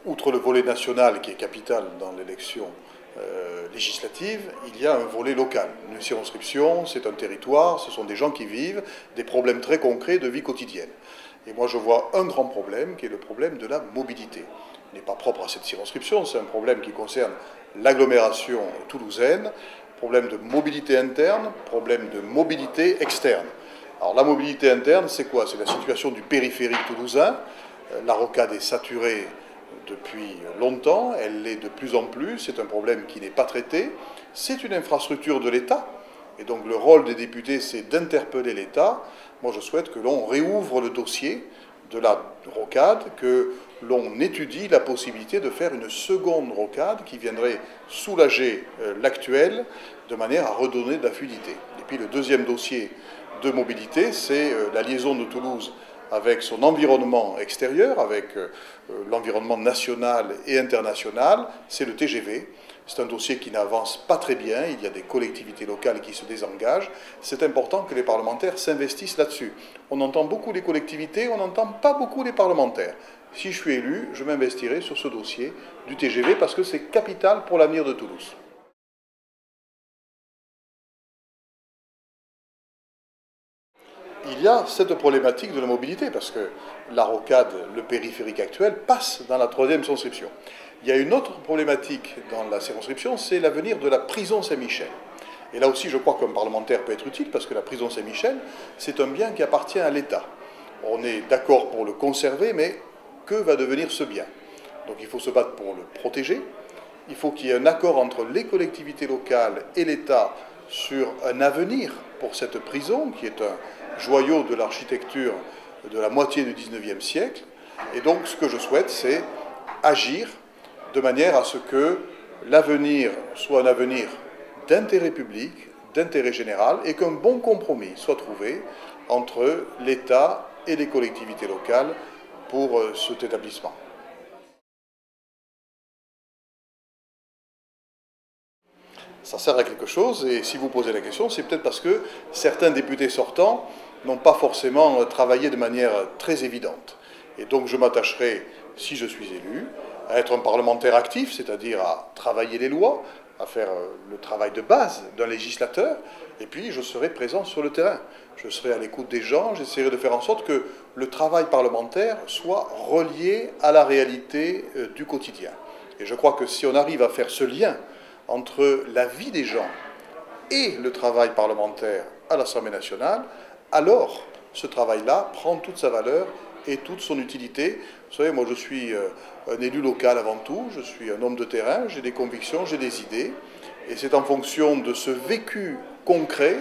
outre le volet national qui est capital dans l'élection législative, il y a un volet local. Une circonscription, c'est un territoire, ce sont des gens qui vivent des problèmes très concrets de vie quotidienne. Et moi je vois un grand problème qui est le problème de la mobilité. Il n'est pas propre à cette circonscription, c'est un problème qui concerne l'agglomération toulousaine, problème de mobilité interne, problème de mobilité externe. Alors la mobilité interne, c'est quoi? C'est la situation du périphérique toulousain. La rocade est saturée depuis longtemps, elle l'est de plus en plus, c'est un problème qui n'est pas traité. C'est une infrastructure de l'État, et donc le rôle des députés, c'est d'interpeller l'État. Moi, je souhaite que l'on réouvre le dossier de la rocade, que l'on étudie la possibilité de faire une seconde rocade qui viendrait soulager l'actuelle de manière à redonner de la fluidité. Et puis le deuxième dossier de mobilité, c'est la liaison de Toulouse avec son environnement extérieur, avec l'environnement national et international, c'est le TGV. C'est un dossier qui n'avance pas très bien, il y a des collectivités locales qui se désengagent. C'est important que les parlementaires s'investissent là-dessus. On entend beaucoup les collectivités, on n'entend pas beaucoup les parlementaires. Si je suis élu, je m'investirai sur ce dossier du TGV parce que c'est capital pour l'avenir de Toulouse. Il y a cette problématique de la mobilité, parce que la rocade, le périphérique actuel, passe dans la troisième circonscription. Il y a une autre problématique dans la circonscription, c'est l'avenir de la prison Saint-Michel. Et là aussi, je crois qu'un parlementaire peut être utile, parce que la prison Saint-Michel, c'est un bien qui appartient à l'État. On est d'accord pour le conserver, mais que va devenir ce bien? Donc il faut se battre pour le protéger. Il faut qu'il y ait un accord entre les collectivités locales et l'État sur un avenir pour cette prison, qui est un joyau de l'architecture de la moitié du XIXe siècle. Et donc, ce que je souhaite, c'est agir de manière à ce que l'avenir soit un avenir d'intérêt public, d'intérêt général, et qu'un bon compromis soit trouvé entre l'État et les collectivités locales pour cet établissement. Ça sert à quelque chose, et si vous posez la question, c'est peut-être parce que certains députés sortants n'ont pas forcément travaillé de manière très évidente. Et donc je m'attacherai, si je suis élu, à être un parlementaire actif, c'est-à-dire à travailler les lois, à faire le travail de base d'un législateur, et puis je serai présent sur le terrain. Je serai à l'écoute des gens, j'essaierai de faire en sorte que le travail parlementaire soit relié à la réalité du quotidien. Et je crois que si on arrive à faire ce lien entre la vie des gens et le travail parlementaire à l'Assemblée nationale, alors ce travail-là prend toute sa valeur et toute son utilité. Vous savez, moi je suis un élu local avant tout, je suis un homme de terrain, j'ai des convictions, j'ai des idées, et c'est en fonction de ce vécu concret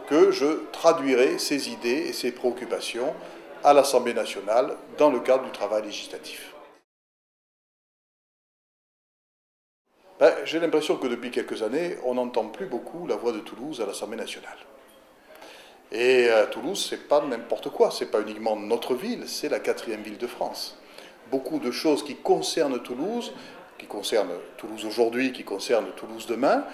que je traduirai ces idées et ces préoccupations à l'Assemblée nationale dans le cadre du travail législatif. J'ai l'impression que depuis quelques années, on n'entend plus beaucoup la voix de Toulouse à l'Assemblée nationale. Et Toulouse, c'est pas n'importe quoi, c'est pas uniquement notre ville, c'est la 4e ville de France. Beaucoup de choses qui concernent Toulouse aujourd'hui, qui concernent Toulouse demain,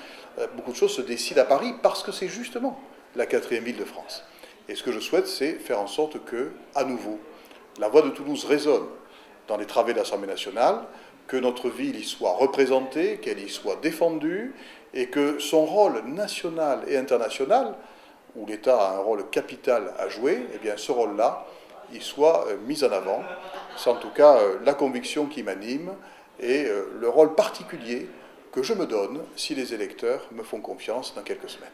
beaucoup de choses se décident à Paris parce que c'est justement la 4e ville de France. Et ce que je souhaite, c'est faire en sorte que, à nouveau, la voix de Toulouse résonne dans les travées de l'Assemblée nationale, que notre ville y soit représentée, qu'elle y soit défendue, et que son rôle national et international, où l'État a un rôle capital à jouer, eh bien ce rôle-là, il soit mis en avant. C'est en tout cas la conviction qui m'anime et le rôle particulier que je me donne si les électeurs me font confiance dans quelques semaines.